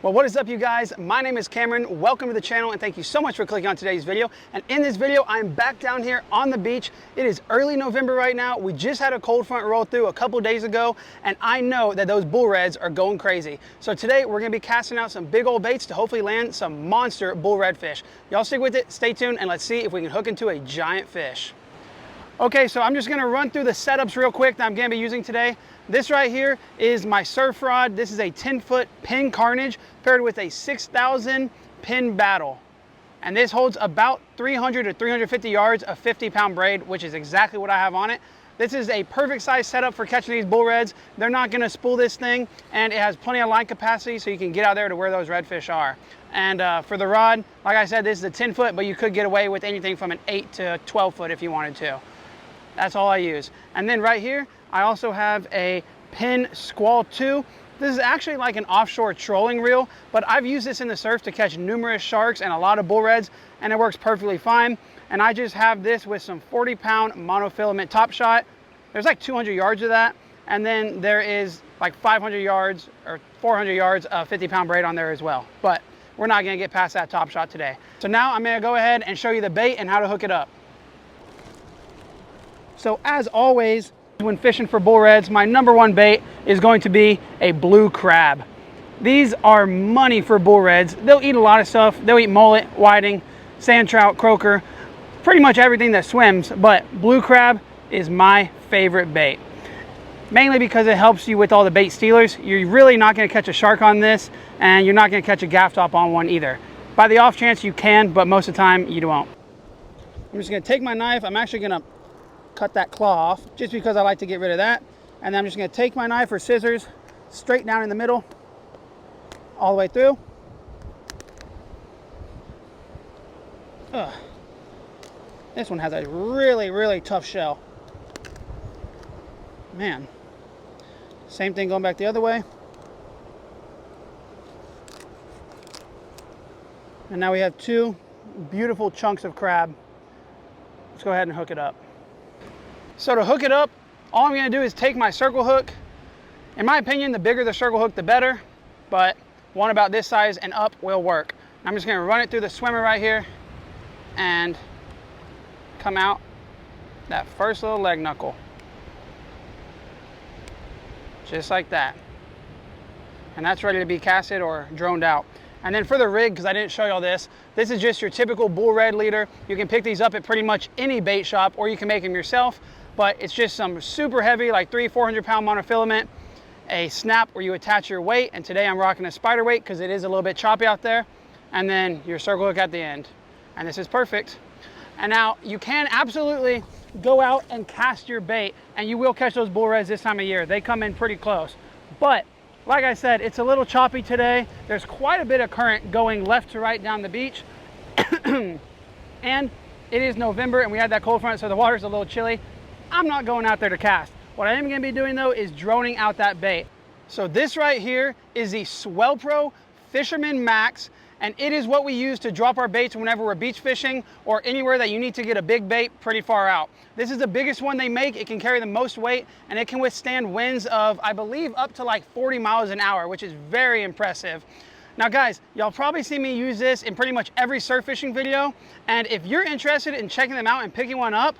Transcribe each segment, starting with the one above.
Well, what is up, you guys? My name is Cameron. Welcome to the channel, and thank you so much for clicking on today's video. And in this video, I'm back down here on the beach. It is early November right now. We just had a cold front roll through a couple days ago, and I know that those bull reds are going crazy. So today, we're gonna be casting out some big old baits to hopefully land some monster bull redfish. Y'all stick with it, stay tuned, and let's see if we can hook into a giant fish. Okay, so I'm just gonna run through the setups real quick that I'm gonna be using today. This right here is my surf rod. This is a 10-foot penn carnage paired with a 6,000 penn battle. And this holds about 300 to 350 yards of 50-pound braid, which is exactly what I have on it. This is a perfect size setup for catching these bull reds. They're not gonna spool this thing, and it has plenty of line capacity so you can get out there to where those redfish are. And for the rod, like I said, this is a 10-foot, but you could get away with anything from an 8 to 12-foot if you wanted to. That's all I use. And then right here, I also have a Penn Swell 2. This is actually like an offshore trolling reel, but I've used this in the surf to catch numerous sharks and a lot of bull reds, and it works perfectly fine. And I just have this with some 40-pound monofilament top shot. There's like 200 yards of that, and then there is like 500 yards or 400 yards of 50-pound braid on there as well. But we're not gonna get past that top shot today. So now I'm gonna go ahead and show you the bait and how to hook it up. So as always, when fishing for bull reds, my #1 bait is going to be a blue crab. These are money for bull reds. They'll eat a lot of stuff. They'll eat mullet, whiting, sand trout, croaker, pretty much everything that swims, but blue crab is my favorite bait. Mainly because it helps you with all the bait stealers. You're really not gonna catch a shark on this, and you're not gonna catch a gaff top on one either. By the off chance you can, but most of the time you won't. I'm just gonna take my knife. I'm actually gonna cut that claw off just because I like to get rid of that, and then I'm just going to take my knife or scissors straight down in the middle all the way through. Ugh. This one has a really tough shell, man. Same thing going back the other way, and now we have two beautiful chunks of crab. Let's go ahead and hook it up. So to hook it up, all I'm gonna do is take my circle hook. In my opinion, the bigger the circle hook, the better, but one about this size and up will work. I'm just gonna run it through the swimmer right here and come out that first little leg knuckle. Just like that. And that's ready to be casted or droned out. And then for the rig, because I didn't show y'all this is just your typical bull red leader. You can pick these up at pretty much any bait shop, or you can make them yourself. But it's just some super heavy, like 300-400 pound monofilament, a snap where you attach your weight, and today I'm rocking a spider weight because it is a little bit choppy out there, and then your circle hook at the end. And this is perfect. And now you can absolutely go out and cast your bait, and you will catch those bull reds this time of year. They come in pretty close. But like I said, it's a little choppy today. There's quite a bit of current going left to right down the beach. And it is November, and we had that cold front, so the water's a little chilly. I'm not going out there to cast. What I am gonna be doing though is droning out that bait. So this right here is the Swell Fisherman Max, and it is what we use to drop our baits whenever we're beach fishing or anywhere that you need to get a big bait pretty far out. This is the biggest one they make. It can carry the most weight, and it can withstand winds of, I believe, up to like 40 miles an hour, which is very impressive. Now guys, y'all probably see me use this in pretty much every surf fishing video, and if you're interested in checking them out and picking one up,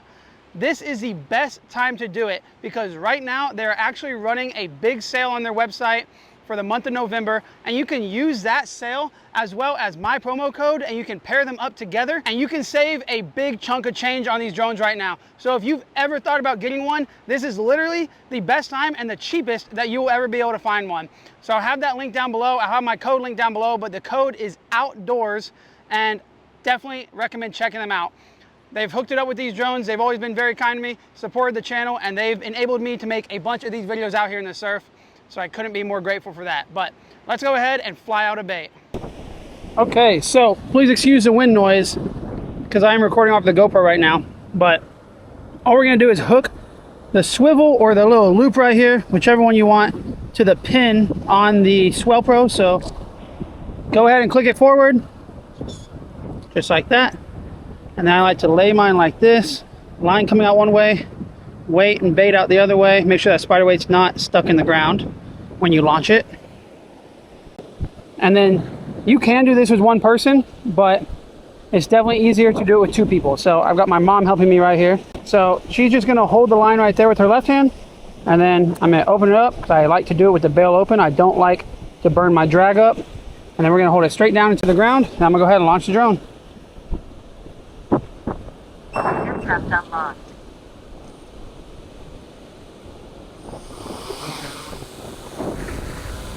this is the best time to do it, because right now they're actually running a big sale on their website for the month of November, and you can use that sale as well as my promo code, and you can pair them up together, and you can save a big chunk of change on these drones right now. So if you've ever thought about getting one, this is literally the best time and the cheapest that you will ever be able to find one. So I'll have that link down below. I'll have my code link down below, but the code is outdoors, and definitely recommend checking them out. They've hooked it up with these drones. They've always been very kind to me, supported the channel, and they've enabled me to make a bunch of these videos out here in the surf. So I couldn't be more grateful for that. But let's go ahead and fly out a bait. Okay, so please excuse the wind noise because I am recording off the GoPro right now. But all we're gonna do is hook the swivel or the little loop right here, whichever one you want, to the pin on the Swell Pro. So go ahead and click it forward, just like that. And then I like to lay mine like this, line coming out one way, weight and bait out the other way. Make sure that spider weight's not stuck in the ground when you launch it. And then you can do this with one person, but it's definitely easier to do it with two people. So I've got my mom helping me right here. So she's just gonna hold the line right there with her left hand, and then I'm gonna open it up because I like to do it with the bail open. I don't like to burn my drag up. And then we're gonna hold it straight down into the ground. Now I'm gonna go ahead and launch the drone. Aircraft unlocked.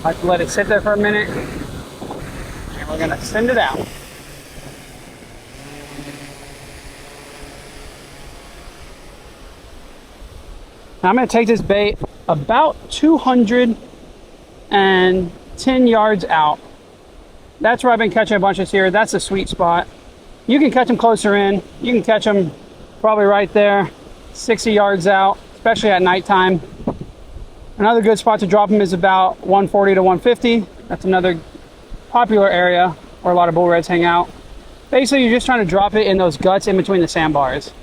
I have to let it sit there for a minute. And we're gonna send it out. Now I'm gonna take this bait about 210 yards out. That's where I've been catching a bunch this year. That's the sweet spot. You can catch them closer in. You can catch them probably right there, 60 yards out, especially at nighttime. Another good spot to drop them is about 140 to 150. That's another popular area where a lot of bull reds hang out. Basically, you're just trying to drop it in those guts in between the sandbars.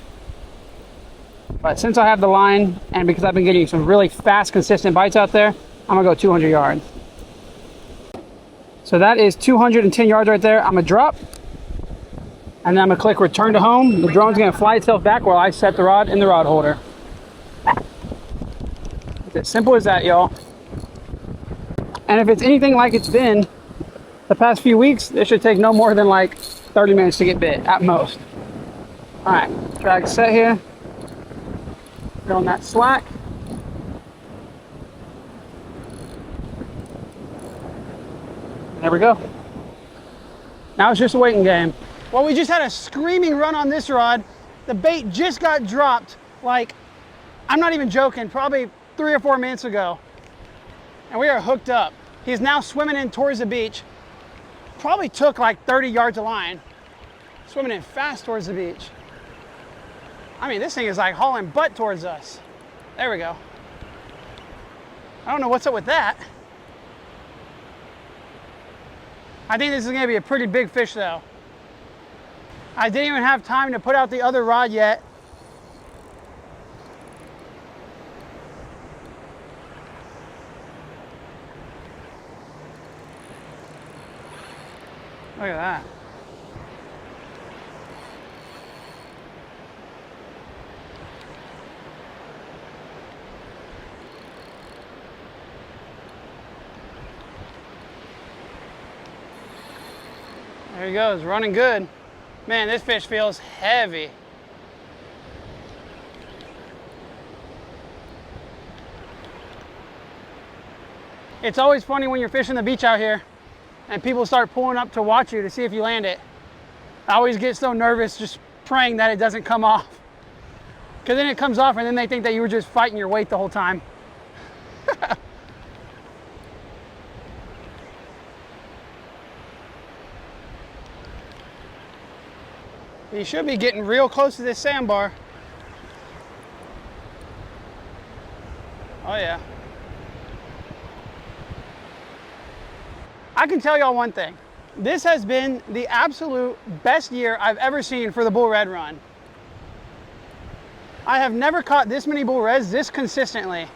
But since I have the line, and because I've been getting some really fast, consistent bites out there, I'm gonna go 200 yards. So that is 210 yards right there. I'm gonna drop, and then I'm gonna click return to home. The drone's gonna fly itself back while I set the rod in the rod holder. It's as simple as that, y'all. And if it's anything like it's been the past few weeks, it should take no more than like 30 minutes to get bit at most. All right, drag set here. Go on that slack. There we go. Now it's just a waiting game. Well, we just had a screaming run on this rod. The bait just got dropped, like, I'm not even joking, probably 3 or 4 minutes ago. And we are hooked up. He's now swimming in towards the beach. Probably took like 30 yards of line. Swimming in fast towards the beach. I mean, this thing is like hauling butt towards us. There we go. I don't know what's up with that. I think this is gonna be a pretty big fish though. I didn't even have time to put out the other rod yet. Look at that. There he goes, running good. Man, this fish feels heavy. It's always funny when you're fishing the beach out here and people start pulling up to watch you to see if you land it. I always get so nervous just praying that it doesn't come off. Because then it comes off and then they think that you were just fighting your weight the whole time. You should be getting real close to this sandbar. Oh yeah. I can tell y'all one thing. This has been the absolute best year I've ever seen for the bull red run. I have never caught this many bull reds this consistently.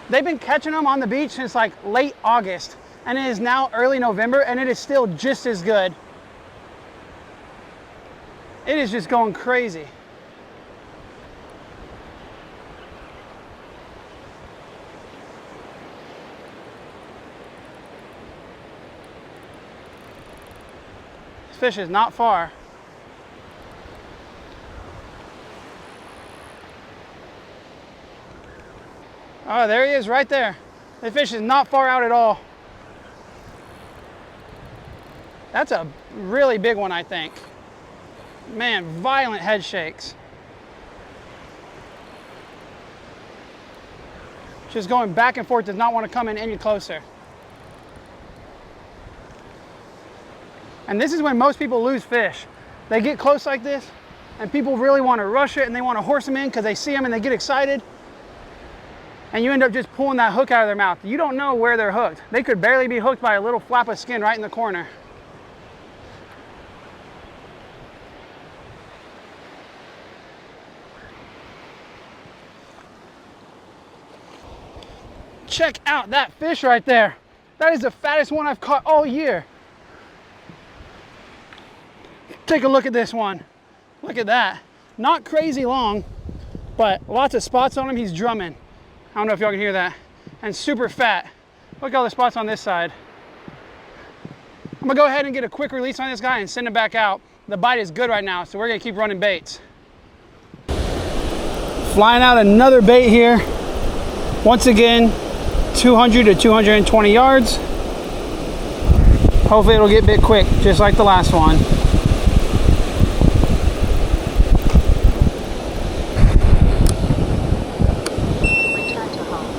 They've been catching them on the beach since like late August, and it is now early November, and it is still just as good. It is just going crazy. This fish is not far. Oh, there he is right there. The fish is not far out at all. That's a really big one, I think. Man, violent head shakes. Just going back and forth, does not want to come in any closer. And this is when most people lose fish. They get close like this, and people really want to rush it, and they want to horse them in because they see them and they get excited. And you end up just pulling that hook out of their mouth. You don't know where they're hooked. They could barely be hooked by a little flap of skin right in the corner. Check out that fish right there. That is the fattest one I've caught all year. take a look at this one. Look at that. Not crazy long, but lots of spots on him. He's drumming. I don't know if y'all can hear that. And super fat. Look at all the spots on this side. I'm gonna go ahead and get a quick release on this guy and send him back out. The bite is good right now, so we're gonna keep running baits. Flying out another bait here. Once again, 200 to 220 yards. Hopefully it'll get bit quick, just like the last one. Return to home.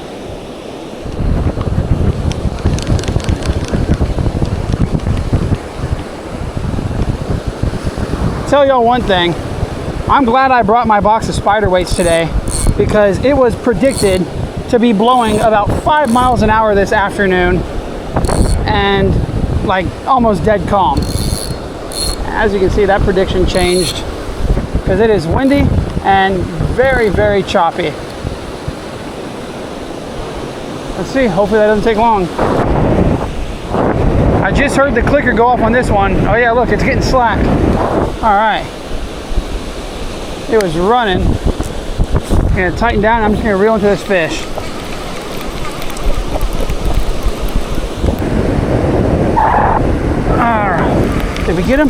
Tell y'all one thing, I'm glad I brought my box of spider weights today because it was predicted to be blowing about 5 miles an hour this afternoon and like almost dead calm. As you can see, that prediction changed because it is windy and very, very choppy. Let's see, hopefully that doesn't take long. I just heard the clicker go off on this one. Oh yeah, look, it's getting slack. All right. It was running. I'm gonna tighten down. I'm just gonna reel into this fish. All right. Did we get him?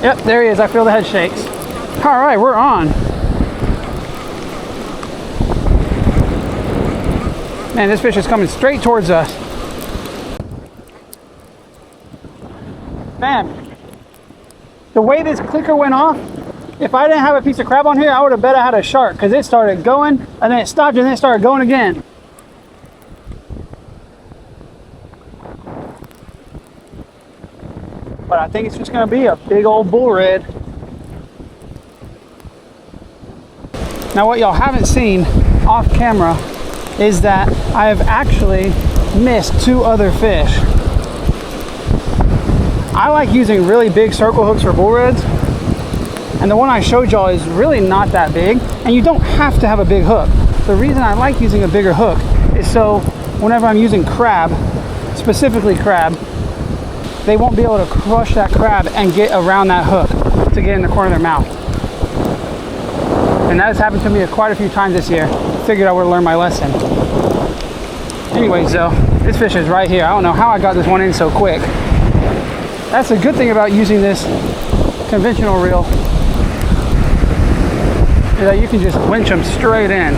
Yep, there he is. I feel the head shakes. All right, we're on. Man, this fish is coming straight towards us. Man, the way this clicker went off, if I didn't have a piece of crab on here, I would have bet I had a shark because it started going and then it stopped and then it started going again. But I think it's just going to be a big old bull red. Now what y'all haven't seen off camera is that I have actually missed 2 other fish. I like using really big circle hooks for bull reds, and the one I showed y'all is really not that big, and you don't have to have a big hook. The reason I like using a bigger hook is so whenever I'm using crab, specifically crab, they won't be able to crush that crab and get around that hook to get in the corner of their mouth. And that has happened to me quite a few times this year. Figured I would learn my lesson. Anyways though, this fish is right here. I don't know how I got this one in so quick. That's a good thing about using this conventional reel, is that you can just winch them straight in.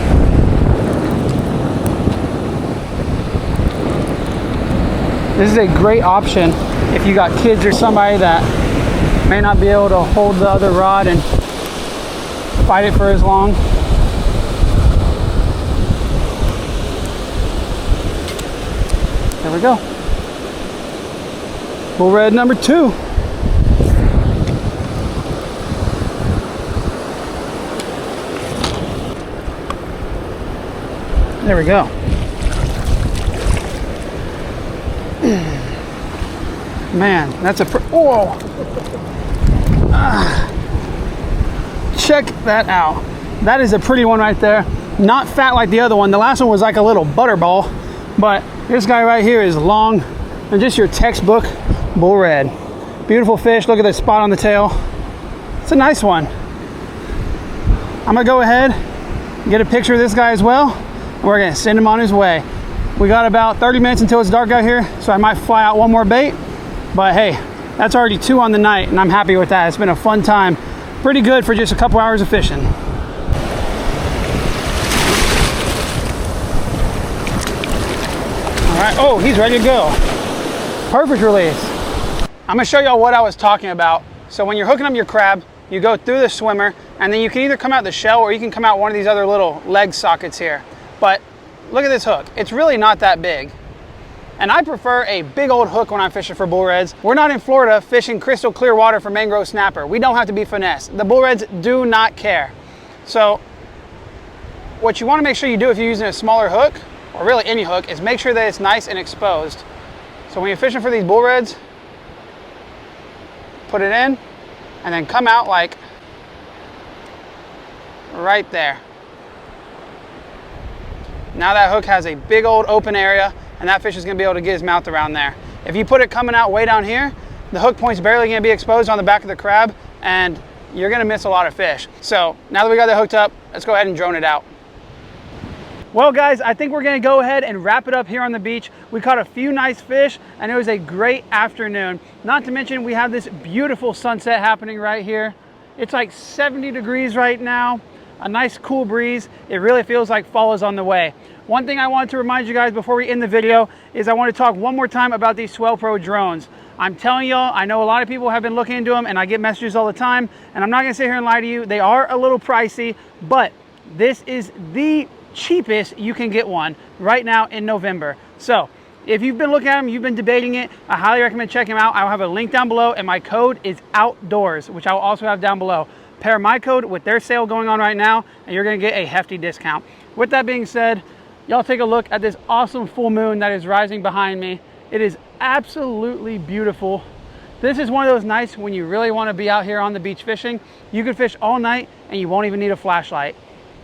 This is a great option if you got kids or somebody that may not be able to hold the other rod and fight it for as long. There we go. Bull red number 2. There we go. Man, that's a whoa! Check that out. That is a pretty one right there. Not fat like the other one. The last one was like a little butterball, but this guy right here is long and just your textbook bull red. Beautiful fish. Look at the spot on the tail. It's a nice one. I'm gonna go ahead and get a picture of this guy as well, and we're gonna send him on his way. We got about 30 minutes until it's dark out here, so I might fly out one more bait, but hey, that's already 2 on the night and I'm happy with that. It's been a fun time. Pretty good for just a couple hours of fishing. All right, oh, he's ready to go. Perfect release. I'm gonna show y'all what I was talking about. So when you're hooking up your crab, you go through the swimmer, and then you can either come out the shell or you can come out one of these other little leg sockets here. But look at this hook. It's really not that big. And I prefer a big old hook when I'm fishing for bull reds. We're not in Florida fishing crystal clear water for mangrove snapper. We don't have to be finessed. The bull reds do not care. So what you want to make sure you do if you're using a smaller hook, or really any hook, is make sure that it's nice and exposed. So when you're fishing for these bull reds, put it in and then come out like right there. Now that hook has a big old open area and that fish is going to be able to get his mouth around there. If you put it coming out way down here, the hook point's barely gonna be exposed on the back of the crab, and you're gonna miss a lot of fish. So now that we got that hooked up, let's go ahead and drone it out. Well guys, I think we're gonna go ahead and wrap it up here on the beach. We caught a few nice fish and it was a great afternoon. Not to mention we have this beautiful sunset happening right here. It's like 70 degrees right now, a nice cool breeze. It really feels like fall is on the way. One thing I wanted to remind you guys before we end the video is I want to talk one more time about these Swell Pro drones. I'm telling y'all, I know a lot of people have been looking into them and I get messages all the time, and I'm not gonna sit here and lie to you. They are a little pricey, but this is the cheapest you can get one right now in November. So if you've been looking at them, you've been debating it, I highly recommend checking them out. I'll have a link down below, and my code is outdoors, which I will also have down below. Pair my code with their sale going on right now, and you're gonna get a hefty discount. With that being said, y'all take a look at this awesome full moon that is rising behind me. It is absolutely beautiful. This is one of those nights when you really want to be out here on the beach fishing. You can fish all night and you won't even need a flashlight.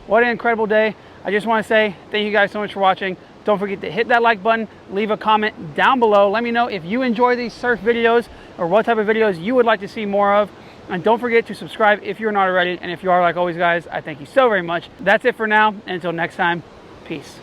What an incredible day. I just want to say thank you guys so much for watching. Don't forget to hit that like button, leave a comment down below. Let me know if you enjoy these surf videos or what type of videos you would like to see more of. And don't forget to subscribe if you're not already. And if you are, like always guys, I thank you so very much. That's it for now, and until next time, peace.